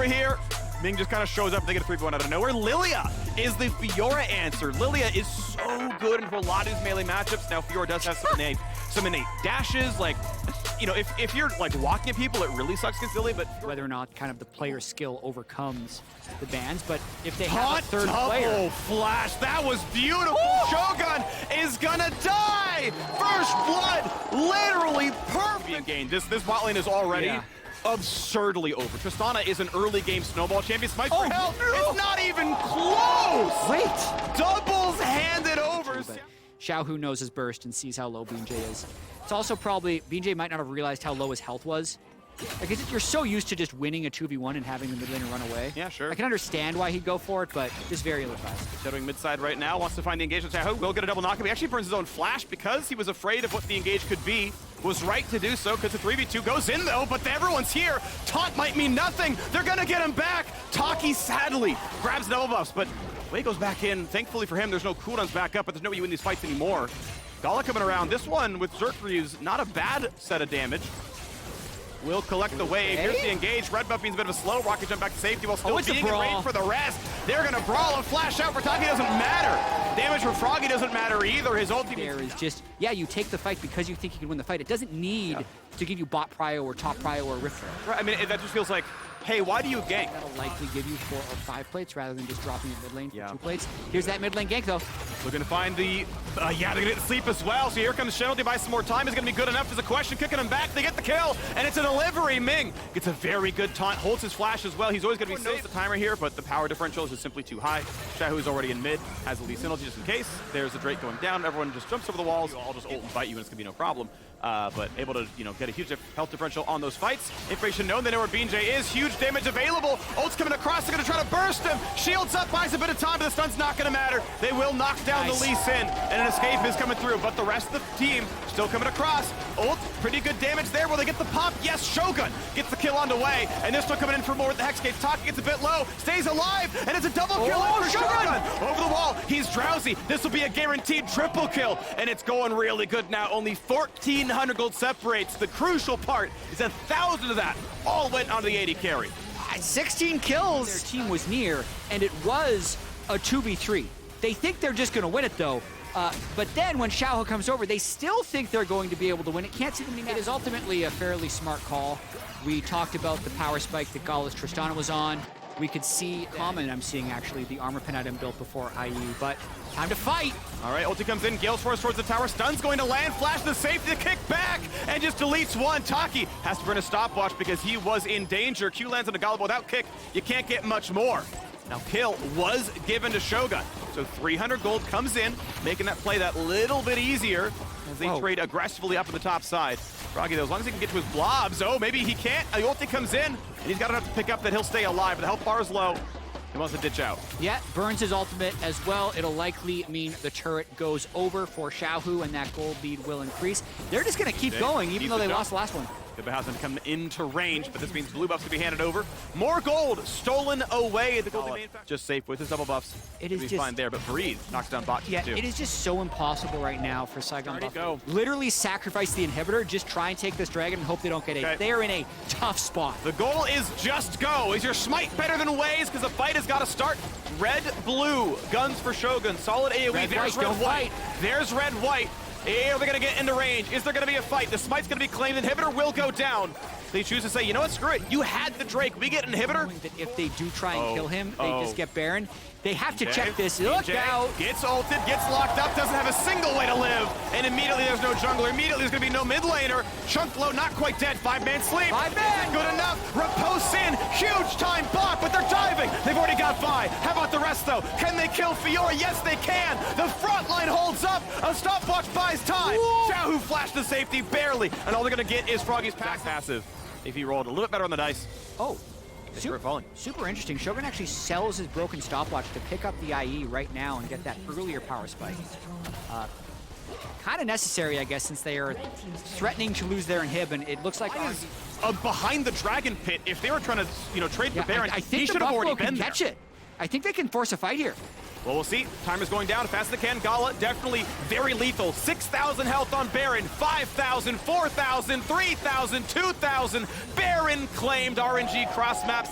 here. Ming just kind of shows up, they get a 3-1 out of nowhere. Lilia is the Fiora answer. Lilia is so good in a lot of these melee matchups. Now Fiora does have some innate dashes, like, you know, if you're like walking at people, it really sucks against Lilia, but whether or not kind of the player skill overcomes the bans, but if they have a third player. Flash, that was beautiful. Woo! Shogun is gonna die. First blood, literally perfect. Game. This bot lane is already absurdly over. Tristana is an early game snowball champion. Smites for help. It's not even close. Wait. Doubles handed over. Xiaohu knows his burst and sees how low BJ is. It's also probably, BJ might not have realized how low his health was. Like, you're so used to just winning a 2v1 and having the mid laner run away. Yeah, sure. I can understand why he'd go for it, but just very ill-advised. Shadowing mid side right now, wants to find the engagement. Xiaohu will get a double knock. He actually burns his own flash because he was afraid of what the engage could be. Was right to do so because the 3v2 goes in though, but everyone's here. Taunt might mean nothing. They're gonna get him back. Taki sadly grabs double buffs, but Wei goes back in. Thankfully for him, there's no cooldowns back up, but there's no way you win these fights anymore. Gala coming around. This one with Zerkryu's not a bad set of damage. Will collect the wave. Here's the engage. Red buff means a bit of a slow rocket jump back to safety while still being in range for the rest. They're gonna brawl and flash out for Taki. Doesn't matter. Damage for Froggy doesn't matter either. His ulti there is just, yeah, you take the fight because you think you can win the fight. It doesn't need to give you bot prio or top prio or rift. Right, I mean, that just feels like, hey, why do you gank? That'll likely give you 4 or 5 plates rather than just dropping it mid lane for 2 plates. Here's that mid lane gank though. Looking to find the, they're gonna get the sleep as well. So here comes Shenel to buy some more time. Is gonna be good enough. There's a question, kicking him back. They get the kill, and it's a delivery. Ming gets a very good taunt, holds his flash as well. He's always gonna be safe. The timer here, but the power differential is just simply too high. Xiaohu's already in mid, has the lead synergy just in case. There's the Drake going down. Everyone just jumps over the walls. I'll just ult and bite you, and it's gonna be no problem. But able to, you know, get a huge health differential on those fights. Information known, they know where BJ is. Huge damage available. Ult's coming across, they're gonna try to burst him. Shields up, buys a bit of time, but the stun's not gonna matter. They will knock down the Lee Sin, and an escape is coming through, but the rest of the team still coming across. Ult, pretty good damage there. Will they get the pop? Yes, Shogun gets the kill on the way, and they're still coming in for more with the Hex Gates. Taki gets a bit low, stays alive, and it's a double kill for Shogun. Over the wall, he's drowsy. This will be a guaranteed triple kill, and it's going really good now. Only 1,400 gold separates. The crucial part is 1,000 of that all went onto the 80 carry. 16 kills. Their team was near, and it was a 2v3. They think they're just gonna win it though. But then when Xiaohu comes over, they still think they're going to be able to win it. Can't see them being. It is ultimately a fairly smart call. We talked about the power spike that Gala's Tristana was on. We could see common. I'm seeing actually the armor pin item built before IE, but time to fight. All right, ulti comes in, Gale's force towards the tower, stun's going to land, flash the safety, the kick back, and just deletes one. Taki has to burn a stopwatch because he was in danger. Q lands on the Gala, without kick, you can't get much more. Now kill was given to Shogun, so 300 gold comes in, making that play that little bit easier as they trade aggressively up on the top side. Froggy though, as long as he can get to his blobs, maybe he can't. The ulti comes in, and he's got enough to pick up that he'll stay alive, but the health bar is low. He wants to ditch out. Yeah, burns his ultimate as well. It'll likely mean the turret goes over for Xiaohu, and that gold lead will increase. They're just gonna keep going, even though they lost the last one. Good hasn't come into range, but this means blue buffs can be handed over. More gold stolen away. The gold just safe with his double buffs. It is just fine there, but Breathe knocks down bot too. It is just so impossible right now for Saigon buff. Literally sacrifice the inhibitor, just try and take this dragon and hope they don't get it. They're in a tough spot. The goal is just go. Is your smite better than Wei's? Because the fight has got to start. Red, blue, guns for Shogun. Solid AoE. There's red, white. There's red, white. Are they going to get into range? Is there going to be a fight? The smite's going to be claimed. Inhibitor will go down. They choose to say, you know what, screw it. You had the Drake. We get inhibitor. If they do try and kill him, they just get Baron. They have to check this. Look out. Gets ulted, gets locked up, doesn't have a single way to live. And immediately there's no jungler. Immediately there's going to be no mid laner. Chunklow not quite dead. 5-man sleep. 5-man. Good enough. Riposte in. Huge time block, but they're diving. They've already got Vi. How about the rest though? Can they kill Fiora? Yes, they can. The front line holds up. A stopwatch buys time. Xiaohu flashed the safety barely. And all they're going to get is Froggy's passive. If he rolled a little bit better on the dice. Super interesting. Shogun actually sells his broken stopwatch to pick up the IE right now and get that earlier power spike. Kind of necessary, I guess, since they are threatening to lose their inhib, and it looks like behind the dragon pit. If they were trying to, trade for Baron, I think he should have already been there. I think they can force a fight here. Well, we'll see. Timer's going down as fast as they can. Gala, definitely very lethal. 6,000 health on Baron. 5,000, 4,000, 3,000, 2,000. Baron claimed. RNG cross maps.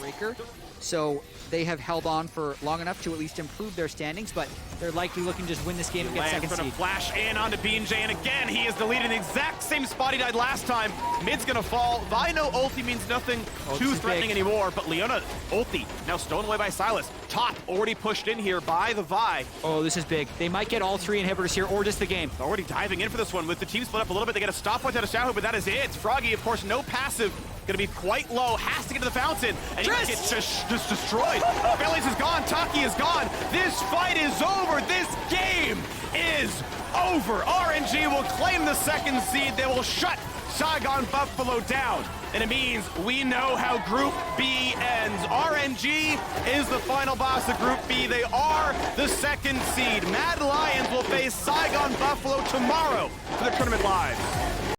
So they have held on for long enough to at least improve their standings, but they're likely looking to just win this game and get second Gonna seed. flash in onto BJ, and again, he is deleted in the exact same spot he died last time. Mid's gonna fall. Vino ulti means nothing too threatening anymore, but Leona ulti now stolen away by Silas. Top already pushed in here by the Vi. Oh, this is big. They might get all 3 inhibitors here, or just the game. Already diving in for this one with the team split up a little bit. They get a stopwatch out of Xiaohu, but that is it. Froggy, of course, no passive. Gonna be quite low, has to get to the fountain, and he gets just destroyed. Bailey's is gone, Taki is gone. This fight is over. This game is over. RNG will claim the second seed. They will shut Saigon Buffalo down. And it means we know how Group B ends. RNG is the final boss of Group B. They are the second seed. Mad Lions will face Saigon Buffalo tomorrow for the Tournament Live.